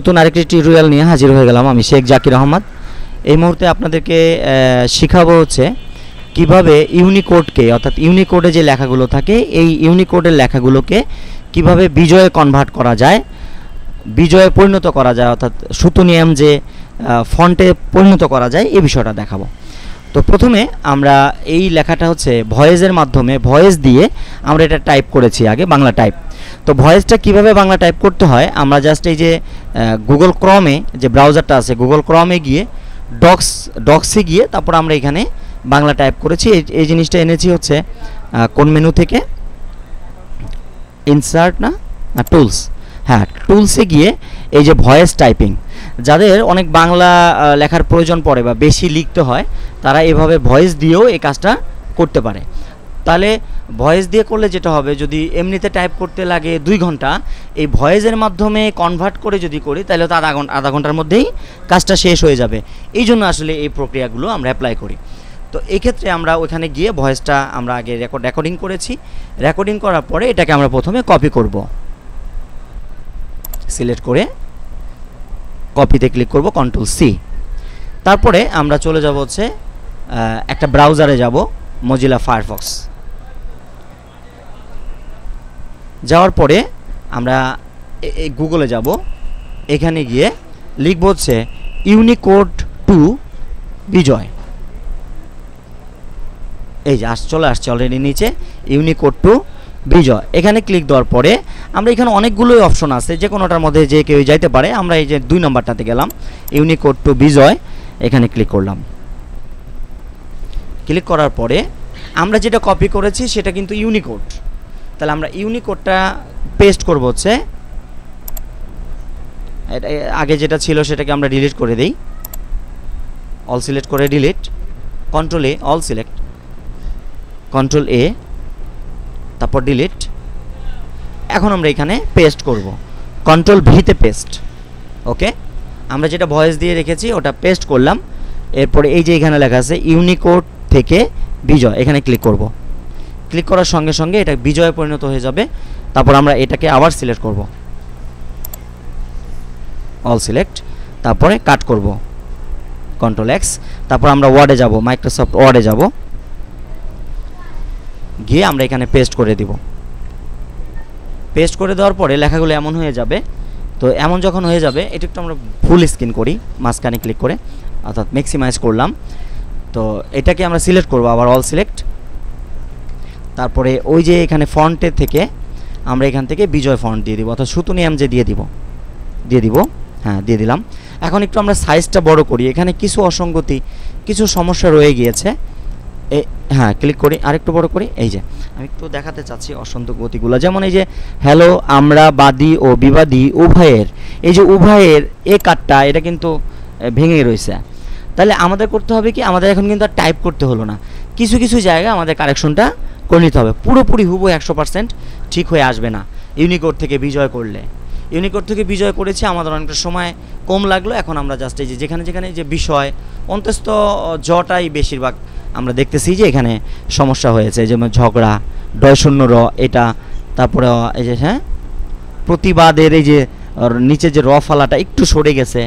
নতুন আরেকটি টিউটোরিয়াল নিয়ে হাজির হয়ে গেলাম আমি শেখ জাকির আহমদ। এই মুহূর্তে আপনাদেরকে শেখাবো হচ্ছে কিভাবে ইউনিকোডকে অর্থাৎ ইউনিকোডে যে লেখাগুলো থাকে এই ইউনিকোডের লেখাগুলোকে কিভাবে বিজয়ে কনভার্ট করা যায়, বিজয়ে পরিণত করা যায়, অর্থাৎ সুতুনিয়াম যে ফন্টে পরিণত করা যায় এই বিষয়টা দেখাবো। তো প্রথমে আমরা এই লেখাটা হচ্ছে ভয়েসের মাধ্যমে ভয়েস দিয়ে আমরা এটা টাইপ করেছি আগে বাংলা টাইপ। তো ভয়েসটা কিভাবে বাংলা টাইপ করতে হয় আমরা জাস্ট এই যে গুগল ক্রমে যে ব্রাউজারটা আছে গুগল ক্রমে গিয়ে ডক্সে গিয়ে তারপর আমরা এখানে বাংলা টাইপ করেছি। এই জিনিসটা এনেছি হচ্ছে কোন মেনু থেকে, ইনসার্ট না টুলস, হ্যাঁ টুলসে গিয়ে এই যে ভয়েস টাইপিং, যাদের অনেক বাংলা লেখার প্রয়োজন পড়ে বা বেশি লিখতে হয় তারা এভাবে ভয়েস দিয়েও এই কাজটা করতে পারে। তাহলে ভয়েস দিয়ে করলে যেটা হবে, যদি এমনিতে টাইপ করতে লাগে 2 ঘন্টা, এই ভয়েসের মাধ্যমে কনভার্ট করে যদি করি তাহলে তো আধা ঘন্টার মধ্যেই কাজটা শেষ হয়ে যাবে। এই জন্য আসলে এই প্রক্রিয়াগুলো আমরা অ্যাপ্লাই করি। তো এই ক্ষেত্রে আমরা ওখানে গিয়ে ভয়েসটা আমরা আগে রেকর্ডিং করেছি। রেকর্ডিং করার পরে এটাকে আমরা প্রথমে কপি করব, সিলেক্ট করে কপিতে ক্লিক করব, Ctrl+C। তারপরে আমরা চলে যাব হচ্ছে একটা ব্রাউজারে যাব, মজিলা ফায়ারফক্স। যাওয়ার পরে আমরা গুগলে যাব, এখানে গিয়ে লিখব হচ্ছে ইউনিকোড টু বিজয়। এই যে চলে আসছে অলরেডি নিচে ইউনিকোড টু বিজয়। এখানে ক্লিক দেওয়ার পরে আমরা এখানে অনেকগুলোই অপশন আছে, যে কোনোটার মধ্যে যে কেউ যাইতে পারে। আমরা এই যে 2 নম্বরটাতে গেলাম, ইউনিকোড টু বিজয়, এখানে ক্লিক করলাম। ক্লিক করার পরে আমরা যেটা কপি করেছি সেটা কিন্তু ইউনিকোড, তাহলে আমরা ইউনিকোডটা পেস্ট করব হচ্ছে আগে যেটা ছিল সেটাকে আমরা ডিলিট করে দেই, অল সিলেক্ট করে delete, Ctrl+A, all select, Ctrl+A, তারপর ডিলিট। এখন আমরা এখানে পেস্ট করব, Ctrl+V-তে পেস্ট। ওকে, আমরা যেটা ভয়েস দিয়ে রেখেছি ওটা পেস্ট করলাম। এরপরে এই যে এখানে লেখা আছে ইউনিকোড থেকে বিজয়, এখানে ক্লিক করব। ক্লিক করার সঙ্গে সঙ্গে এটা বিজয়ে পরিণত হয়ে যাবে। তারপর আমরা এটাকে আবার সিলেক্ট করব, অল সিলেক্ট, তারপরে কাট করব, Ctrl+X। তারপর আমরা ওয়ার্ডে যাব, মাইক্রোসফট ওয়ার্ডে যাব, গিয়ে আমরা এখানে পেস্ট করে দিব। পেস্ট করে দেওয়ার পরে লেখাগুলো এমন হয়ে যাবে। তো এমন যখন হয়ে যাবে এটা একটু আমরা ফুল স্ক্রিন করি, মাঝখানে ক্লিক করে, অর্থাৎ ম্যাক্সিমাইজ করলাম। তো এটাকে আমরা সিলেক্ট করব, আবার অল সিলেক্ট। তারপরে ওই যে এখানে ফন্টের থেকে আমরা এখান থেকে বিজয় ফন্ট দিয়ে দিব, অর্থাৎ সুতুনিয়াম যে দিয়ে দিব, হ্যাঁ দিয়ে দিলাম। এখন একটু আমরা সাইজটা বড় করি, এখানে কিছু অসঙ্গতি, কিছু সমস্যা রয়ে গিয়েছে। হ্যাঁ ক্লিক করি, আরেকটু বড় করি। এই যে আমি একটু দেখাতে চাচ্ছি অসঙ্গতিগুলো, যেমন এই যে হ্যালো, আমরা বাদী ও বিবাদী উভয়ের, এই যে উভয়ের এ কাটটা এটা কিন্তু ভেঙে রয়েছে। তাহলে আমাদের করতে হবে কি, আমাদের এখন কিন্তু আর টাইপ করতে হলো না, কিছু কিছু জায়গায় আমাদের কারেকশনটা করে নিতে হবে। পুরোপুরি হুবহু 100% ঠিক হয়ে আসবে না ইউনিকোড থেকে বিজয় করলে। ইউনিকোড থেকে বিজয় করেছি, আমাদের অনেকটা সময় কম লাগলো। এখন আমরা জাস্ট এই যে যেখানে যে বিষয় অন্তত জটাই বেশিরভাগ আমরা দেখতেছি যে এখানে সমস্যা হয়েছে, যেমন ঝগড়া, ডয় শূন্য এটা, তারপরে এই যে হ্যাঁ প্রতিবাদের এই যে নিচে যে ফালাটা একটু সরে গেছে,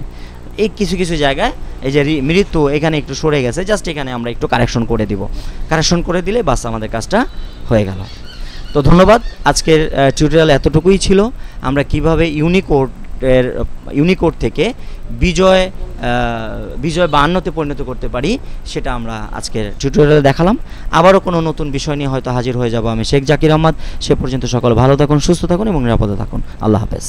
এই কিছু কিছু জায়গায় এই যে মৃত্যু এখানে একটু সরে গেছে, জাস্ট এখানে আমরা একটু কারেকশন করে দিব। কারেকশন করে দিলে বাস আমাদের কাজটা হয়ে গেল। তো ধন্যবাদ, আজকের টিউটোরিয়াল এতটুকুই ছিল। আমরা কিভাবে ইউনিকোড থেকে বিজয় 52তে পরিণত করতে পারি সেটা আমরা আজকের টিউটোরিয়ালে দেখালাম। আবারও কোনো নতুন বিষয় নিয়ে হয়তো হাজির হয়ে যাব আমি শেখ জাকির আহমদ। সে পর্যন্ত সকলে ভালো থাকুন, সুস্থ থাকুন এবং নিরাপদে থাকুন। আল্লাহ হাফেজ।